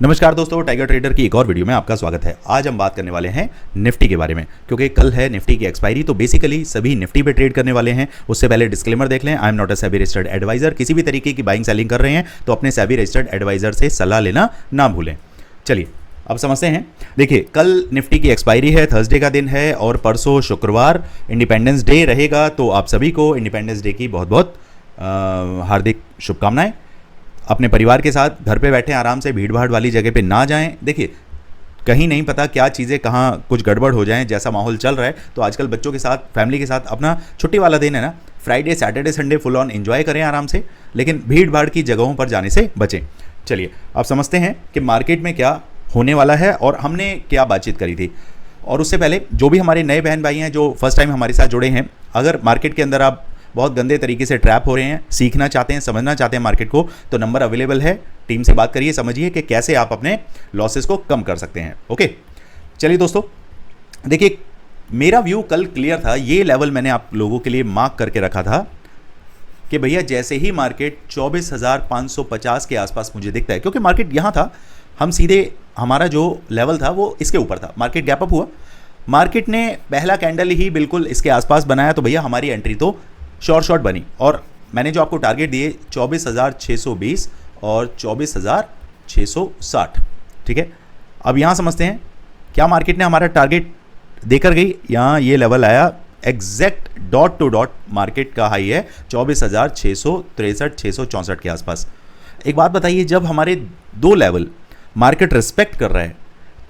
नमस्कार दोस्तों, tiger trader की एक और वीडियो में आपका स्वागत है। आज हम बात करने वाले हैं निफ्टी के बारे में, क्योंकि कल है निफ्टी की एक्सपायरी। तो बेसिकली सभी निफ्टी पे ट्रेड करने वाले हैं। उससे पहले डिस्क्लेमर देख लें, I am not a SEBI registered advisor. किसी भी तरीके की बाइंग सेलिंग कर रहे हैं तो अपने सेबी रजिस्टर्ड एडवाइजर से सलाह लेना ना भूलें। चलिए अब समझते हैं। देखिए, कल निफ्टी की एक्सपायरी है, थर्सडे का दिन है और परसों शुक्रवार इंडिपेंडेंस डे रहेगा। तो आप सभी को इंडिपेंडेंस डे की बहुत बहुत हार्दिक शुभकामनाएं। अपने परिवार के साथ घर पे बैठे आराम से, भीड़ भाड़ वाली जगह पे ना जाएं। देखिए, कहीं नहीं पता क्या चीज़ें कहाँ कुछ गड़बड़ हो जाएं। जैसा माहौल चल रहा है तो आजकल बच्चों के साथ, फैमिली के साथ अपना छुट्टी वाला दिन है ना, Friday Saturday Sunday full on enjoy करें आराम से, लेकिन भीड़ भाड़ की जगहों पर जाने से बचें। चलिए अब समझते हैं कि मार्केट में क्या होने वाला है और हमने क्या बातचीत करी थी। और उससे पहले जो भी हमारे नए बहन भाई हैं जो फर्स्ट टाइम हमारे साथ जुड़े हैं, अगर मार्केट के अंदर आप बहुत गंदे तरीके से ट्रैप हो रहे हैं, सीखना चाहते हैं, समझना चाहते हैं मार्केट को, तो नंबर अवेलेबल है। टीम से बात करिए, समझिए कि कैसे आप अपने लॉसेस को कम कर सकते हैं। ओके, चलिए दोस्तों, देखिए मेरा व्यू कल क्लियर था। ये लेवल मैंने आप लोगों के लिए मार्क करके रखा था कि भैया जैसे ही मार्केट 24,550 के आसपास मुझे दिखता है, क्योंकि मार्केट यहाँ था, हम सीधे हमारा जो लेवल था वो इसके ऊपर था। मार्केट गैप अप हुआ, मार्केट ने पहला कैंडल ही बिल्कुल इसके आसपास बनाया, तो भैया हमारी एंट्री तो शॉर्ट बनी। और मैंने जो आपको टारगेट दिए 24,620 और 24,660, ठीक है। अब यहाँ समझते हैं क्या मार्केट ने हमारा टारगेट देकर गई। यहाँ ये लेवल आया, exact dot to dot market का हाई है 24,663 664 के आसपास। एक बात बताइए, जब हमारे दो लेवल मार्केट रिस्पेक्ट कर रहा है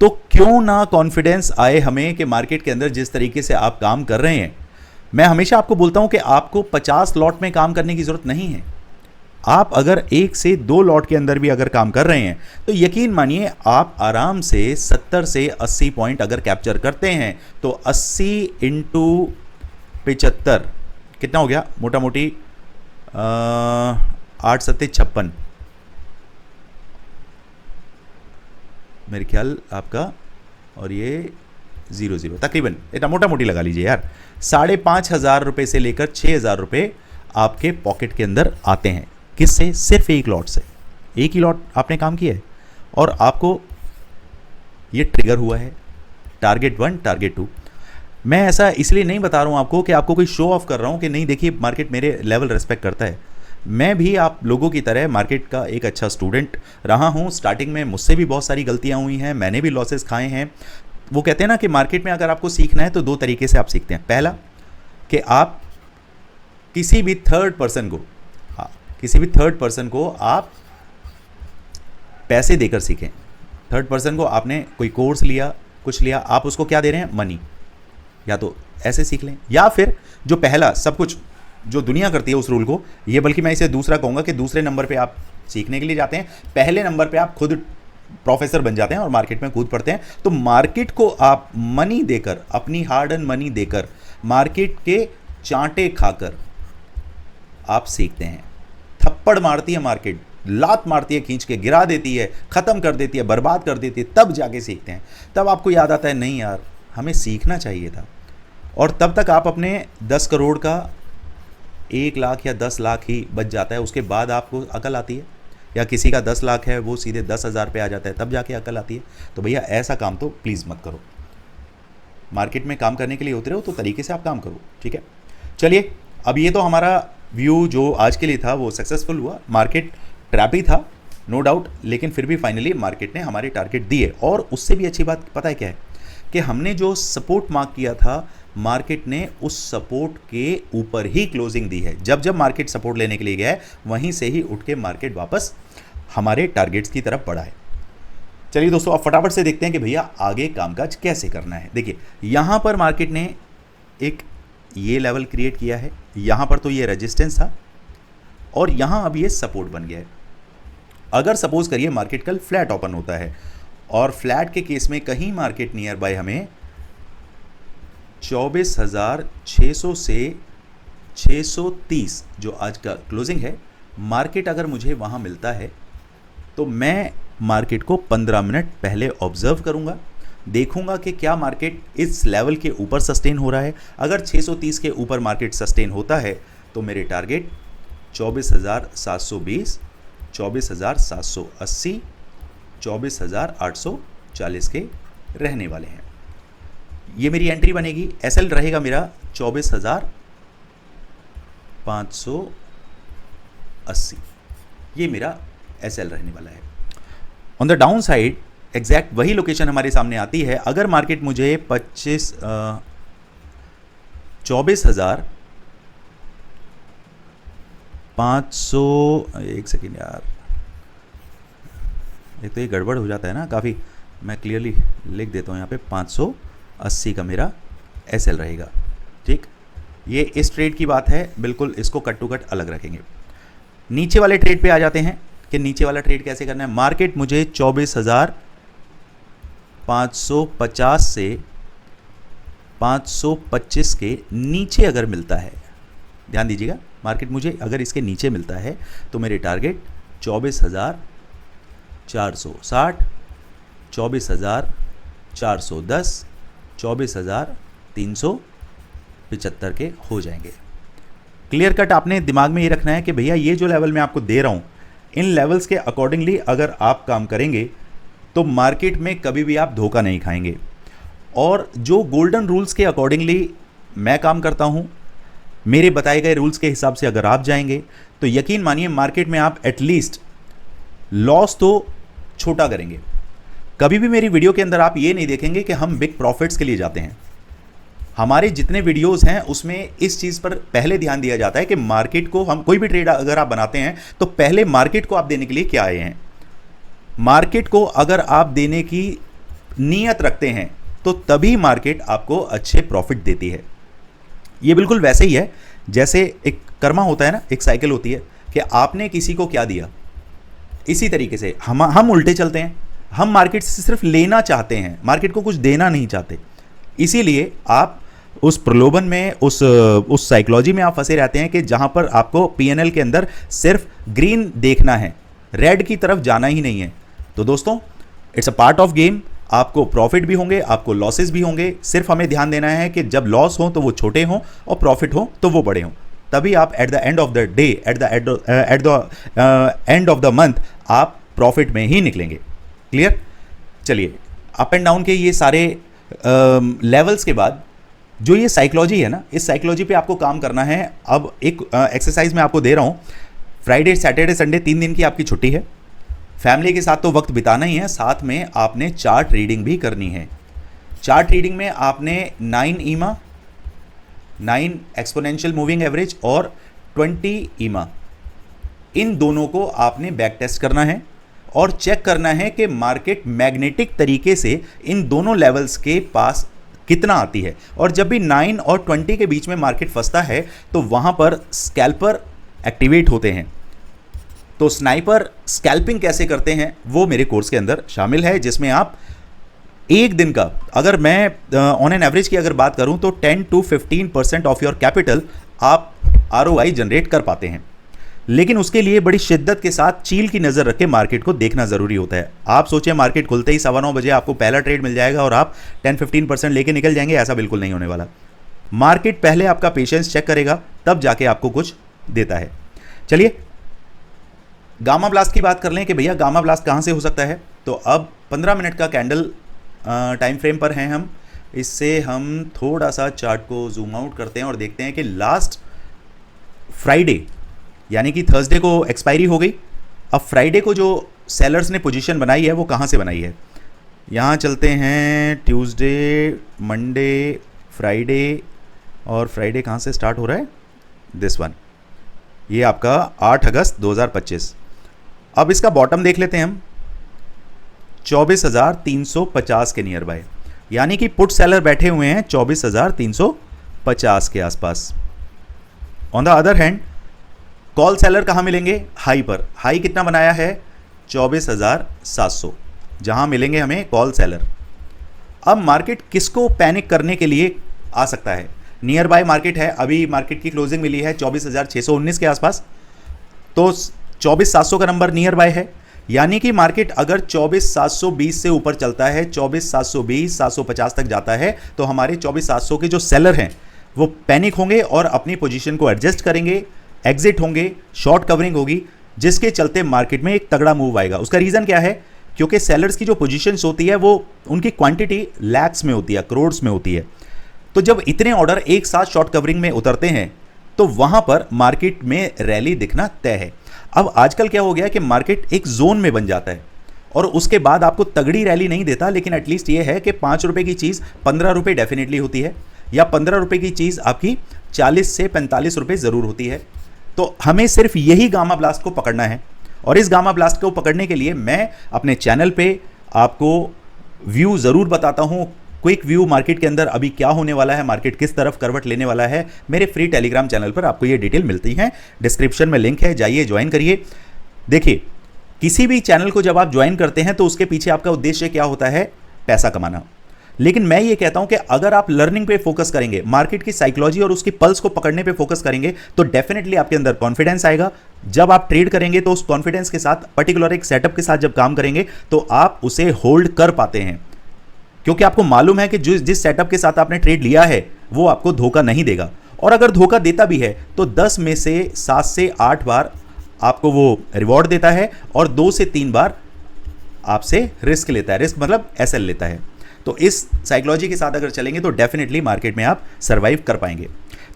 तो क्यों ना कॉन्फिडेंस आए हमें कि मार्केट के अंदर जिस तरीके से आप काम कर रहे हैं। मैं हमेशा आपको बोलता हूं कि आपको 50 लॉट में काम करने की जरूरत नहीं है। आप अगर 1 से 2 लॉट के अंदर भी अगर काम कर रहे हैं तो यकीन मानिए आप आराम से 70 से 80 पॉइंट अगर कैप्चर करते हैं तो 80 इंटू 75 कितना हो गया, मोटा मोटी 8 सत्ते 56 मेरे ख्याल आपका, और ये 00 तकरीबन, इतना मोटा मोटी लगा लीजिए यार। 5,500 रुपये से लेकर 6,000 रुपये आपके पॉकेट के अंदर आते हैं। किससे? सिर्फ एक लॉट से। एक ही लॉट आपने काम किया है और आपको ये ट्रिगर हुआ है, टारगेट 1 टारगेट 2। मैं ऐसा इसलिए नहीं बता रहा हूँ आपको कि आपको कोई शो ऑफ कर रहा हूँ कि नहीं देखिए मार्केट मेरे लेवल रिस्पेक्ट करता है। मैं भी आप लोगों की तरह मार्केट का एक अच्छा स्टूडेंट रहा हूँ। स्टार्टिंग में मुझसे भी बहुत सारी गलतियाँ हुई हैं, मैंने भी लॉसेस खाए हैं। वो कहते हैं ना कि मार्केट में अगर आपको सीखना है तो 2 तरीके से आप सीखते हैं। पहला कि आप किसी भी थर्ड पर्सन को आप पैसे देकर सीखें। थर्ड पर्सन को आपने कोई कोर्स लिया, कुछ लिया, आप उसको क्या दे रहे हैं? मनी। या तो ऐसे सीख लें, या फिर जो पहला सब कुछ जो दुनिया करती है उस रूल को, ये बल्कि मैं इसे दूसरा कहूँगा कि दूसरे नंबर पे आप सीखने के लिए जाते हैं, पहले नंबर पे आप खुद प्रोफेसर बन जाते हैं और मार्केट में कूद पड़ते हैं। तो मार्केट को आप मनी देकर, अपनी हार्ड एंड मनी देकर, मार्केट के चांटे खाकर आप सीखते हैं। थप्पड़ मारती है मार्केट, लात मारती है, खींच के गिरा देती है, ख़त्म कर देती है, बर्बाद कर देती है, तब जाके सीखते हैं। तब आपको याद आता है नहीं यार हमें सीखना चाहिए था। और तब तक आप अपने 10 करोड़ का 1 लाख या 10 लाख ही बच जाता है। उसके बाद आपको अकल आती है, या किसी का 10 लाख है वो सीधे 10,000 पे आ जाता है, तब जाके अकल आती है। तो भैया ऐसा काम तो प्लीज़ मत करो। मार्केट में काम करने के लिए उतरे हो तो तरीके से आप काम करो, ठीक है। चलिए, अब ये तो हमारा व्यू जो आज के लिए था वो सक्सेसफुल हुआ। मार्केट ट्रैप ही था, नो डाउट, लेकिन फिर भी फाइनली मार्केट ने हमारे टारगेट दिए। और उससे भी अच्छी बात पता है क्या है कि हमने जो सपोर्ट मार्क किया था, मार्केट ने उस सपोर्ट के ऊपर ही क्लोजिंग दी है। जब जब मार्केट सपोर्ट लेने के लिए गया है वहीं से ही उठ के मार्केट वापस हमारे टारगेट्स की तरफ बढ़ा है। चलिए दोस्तों, अब फटाफट से देखते हैं कि भैया आगे कामकाज कैसे करना है। देखिए, यहाँ पर मार्केट ने एक ये लेवल क्रिएट किया है, यहाँ पर तो ये रेजिस्टेंस था और यहाँ अब ये सपोर्ट बन गया है। अगर सपोज करिए मार्केट कल फ्लैट ओपन होता है और फ्लैट के केस में कहीं मार्केट नियर बाय हमें 24,600 से 630 जो आज का क्लोजिंग है, मार्केट अगर मुझे वहाँ मिलता है तो मैं मार्केट को 15 मिनट पहले ऑब्जर्व करूँगा, देखूंगा कि क्या मार्केट इस लेवल के ऊपर सस्टेन हो रहा है। अगर 630 के ऊपर मार्केट सस्टेन होता है तो मेरे टारगेट 24,720, 24,780, 24,840 के रहने वाले हैं। ये मेरी एंट्री बनेगी। एसएल रहेगा मेरा 24,580, ये मेरा एसएल रहने वाला है। On the down side exact वही लोकेशन हमारे सामने आती है। अगर मार्केट मुझे 24,500, एक सेकेंड यार, एक तो ये गड़बड़ हो जाता है ना काफ़ी, मैं क्लियरली लिख देता हूँ यहाँ पे 580 का मेरा एसएल रहेगा। ठीक, ये इस ट्रेड की बात है, बिल्कुल इसको कट टू कट अलग रखेंगे। नीचे वाले ट्रेड पे आ जाते हैं कि नीचे वाला ट्रेड कैसे करना है। मार्केट मुझे 24,550 से 525 के नीचे अगर मिलता है, ध्यान दीजिएगा, मार्केट मुझे अगर इसके नीचे मिलता है तो मेरे टारगेट 24,460, 24,410, 24,375 के हो जाएंगे। क्लियर कट आपने दिमाग में ये रखना है कि भैया ये जो लेवल मैं आपको दे रहा हूँ, इन लेवल्स के अकॉर्डिंगली अगर आप काम करेंगे तो मार्केट में कभी भी आप धोखा नहीं खाएंगे। और जो गोल्डन रूल्स के अकॉर्डिंगली मैं काम करता हूँ, मेरे बताए गए रूल्स के हिसाब से अगर आप जाएंगे तो यकीन मानिए मार्केट में आप एटलीस्ट लॉस तो छोटा करेंगे। कभी भी मेरी वीडियो के अंदर आप ये नहीं देखेंगे कि हम बिग प्रॉफिट्स के लिए जाते हैं। हमारे जितने वीडियोस हैं उसमें इस चीज़ पर पहले ध्यान दिया जाता है कि मार्केट को, हम कोई भी ट्रेड अगर आप बनाते हैं तो पहले मार्केट को आप देने के लिए क्या आए हैं। मार्केट को अगर आप देने की नीयत रखते हैं तो तभी मार्केट आपको अच्छे प्रॉफिट देती है। ये बिल्कुल वैसे ही है जैसे एक कर्मा होता है ना, एक साइकिल होती है कि आपने किसी को क्या दिया, इसी तरीके से हम उल्टे चलते हैं। हम मार्केट से सिर्फ लेना चाहते हैं, मार्केट को कुछ देना नहीं चाहते। इसीलिए आप उस प्रलोभन में, उस साइकोलॉजी में आप फंसे रहते हैं कि जहां पर आपको पीएनएल के अंदर सिर्फ ग्रीन देखना है, रेड की तरफ जाना ही नहीं है। तो दोस्तों, it's a part of game. आपको प्रॉफिट भी होंगे, आपको लॉसेस भी होंगे। सिर्फ हमें ध्यान देना है कि जब लॉस हो तो वो छोटे हों और प्रॉफिट हो तो वो बड़े हों। तभी आप at the end of the day, at the end of the month आप प्रॉफिट में ही निकलेंगे। क्लियर? चलिए, अप एंड डाउन के ये सारे लेवल्स के बाद जो ये साइकोलॉजी है ना, इस साइकोलॉजी पे आपको काम करना है। अब एक एक्सरसाइज मैं आपको दे रहा हूँ। फ्राइडे, सैटरडे, संडे 3 दिन की आपकी छुट्टी है। फैमिली के साथ तो वक्त बिताना ही है, साथ में आपने चार्ट रीडिंग भी करनी है। चार्ट रीडिंग में आपने 9 ईमा, 9 एक्सपोनेंशियल मूविंग एवरेज और 20 ईमा, इन दोनों को आपने बैक टेस्ट करना है और चेक करना है कि मार्केट मैग्नेटिक तरीके से इन दोनों लेवल्स के पास कितना आती है। और जब भी 9 और 20 के बीच में मार्केट फंसता है तो वहां पर स्कैल्पर एक्टिवेट होते हैं। तो स्नाइपर स्कैल्पिंग कैसे करते हैं वो मेरे कोर्स के अंदर शामिल है, जिसमें आप एक दिन का, अगर मैं ऑन एन एवरेज की अगर बात करूं तो 10 to 15% ऑफ योर कैपिटल आप ROI जनरेट कर पाते हैं। लेकिन उसके लिए बड़ी शिद्दत के साथ चील की नज़र रख के मार्केट को देखना ज़रूरी होता है। आप सोचें मार्केट खुलते ही 9:15 बजे आपको पहला ट्रेड मिल जाएगा और आप 10-15% लेके निकल जाएंगे, ऐसा बिल्कुल नहीं होने वाला। मार्केट पहले आपका पेशेंस चेक करेगा, तब जाके आपको कुछ देता है। चलिए, गामा ब्लास्ट की बात कर लें कि भैया गामा ब्लास्ट कहाँ से हो सकता है। तो अब 15 मिनट का कैंडल टाइम फ्रेम पर हैं हम। इससे हम थोड़ा सा चार्ट को जूम आउट करते हैं और देखते हैं कि लास्ट फ्राइडे यानी कि थर्सडे को एक्सपायरी हो गई। अब फ्राइडे को जो सेलर्स ने पोजीशन बनाई है वो कहाँ से बनाई है। यहाँ चलते हैं ट्यूसडे, मंडे, फ्राइडे, और फ्राइडे कहाँ से स्टार्ट हो रहा है, दिस वन, ये आपका 8 अगस्त 2025। अब इसका बॉटम देख लेते हैं हम, 24,350 के नियर बाय, यानी कि पुट सेलर बैठे हुए हैं 24,350 के आसपास। On the other hand call seller कहाँ मिलेंगे, हाई पर। हाई कितना बनाया है, 24,700, जहां मिलेंगे हमें कॉल सेलर। अब मार्केट किसको पैनिक करने के लिए आ सकता है। नियर बाय मार्केट है, अभी मार्केट की क्लोजिंग मिली है 24,619 के आसपास, तो 24,700 का नंबर नियर बाय है। यानी कि मार्केट अगर 24,720 से ऊपर चलता है, 24,720, 750 तक जाता है, तो हमारे 24,700 के जो सेलर हैं वो पैनिक होंगे और अपनी पोजीशन को एडजस्ट करेंगे, एग्जिट होंगे, शॉर्ट कवरिंग होगी, जिसके चलते मार्केट में एक तगड़ा मूव आएगा। उसका रीज़न क्या है क्योंकि सेलर्स की जो पोजीशंस होती है वो उनकी क्वांटिटी लैक्स में होती है, करोड्स में होती है। तो जब इतने ऑर्डर एक साथ शॉर्ट कवरिंग में उतरते हैं तो वहां पर मार्केट में रैली दिखना तय है। अब आजकल क्या हो गया कि मार्केट एक जोन में बन जाता है और उसके बाद आपको तगड़ी रैली नहीं देता, लेकिन एटलीस्ट ये है कि 5 रुपए की चीज़ 15 रुपए डेफिनेटली होती है, या 15 रुपए की चीज़ आपकी 40 से 45 रुपए ज़रूर होती है। तो हमें सिर्फ यही गामा ब्लास्ट को पकड़ना है, और इस गामा ब्लास्ट को पकड़ने के लिए मैं अपने चैनल पे आपको व्यू ज़रूर बताता हूँ, क्विक व्यू मार्केट के अंदर अभी क्या होने वाला है, मार्केट किस तरफ करवट लेने वाला है। मेरे फ्री टेलीग्राम चैनल पर आपको ये डिटेल मिलती है, डिस्क्रिप्शन में लिंक है, जाइए ज्वाइन करिए। देखिए, किसी भी चैनल को जब आप ज्वाइन करते हैं तो उसके पीछे आपका उद्देश्य क्या होता है? पैसा कमाना। लेकिन मैं ये कहता हूं कि अगर आप लर्निंग पे फोकस करेंगे, मार्केट की साइकोलॉजी और उसकी पल्स को पकड़ने पे फोकस करेंगे, तो डेफिनेटली आपके अंदर कॉन्फिडेंस आएगा। जब आप ट्रेड करेंगे तो उस कॉन्फिडेंस के साथ, पर्टिकुलर एक सेटअप के साथ जब काम करेंगे तो आप उसे होल्ड कर पाते हैं, क्योंकि आपको मालूम है कि जिस सेटअप के साथ आपने ट्रेड लिया है वो आपको धोखा नहीं देगा। और अगर धोखा देता भी है तो 10 में से 7 से 8 बार आपको वो रिवॉर्ड देता है और 2 से 3 बार आपसे रिस्क लेता है। रिस्क मतलब एसएल लेता है। तो इस साइकोलॉजी के साथ अगर चलेंगे तो डेफिनेटली मार्केट में आप सर्वाइव कर पाएंगे।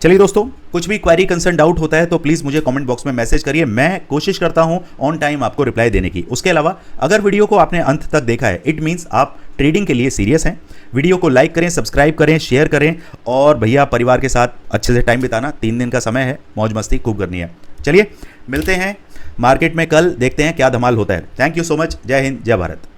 चलिए दोस्तों, कुछ भी क्वेरी, कंसर्न, डाउट होता है तो प्लीज़ मुझे कमेंट बॉक्स में मैसेज करिए, मैं कोशिश करता हूं ऑन टाइम आपको रिप्लाई देने की। उसके अलावा अगर वीडियो को आपने अंत तक देखा है, इट मीन्स आप ट्रेडिंग के लिए सीरियस हैं। वीडियो को लाइक करें, सब्सक्राइब करें, शेयर करें, और भैया परिवार के साथ अच्छे से टाइम बिताना। 3 दिन का समय है, मौज मस्ती खूब करनी है। चलिए मिलते हैं मार्केट में कल, देखते हैं क्या धमाल होता है। Thank you so much. जय हिंद, जय भारत।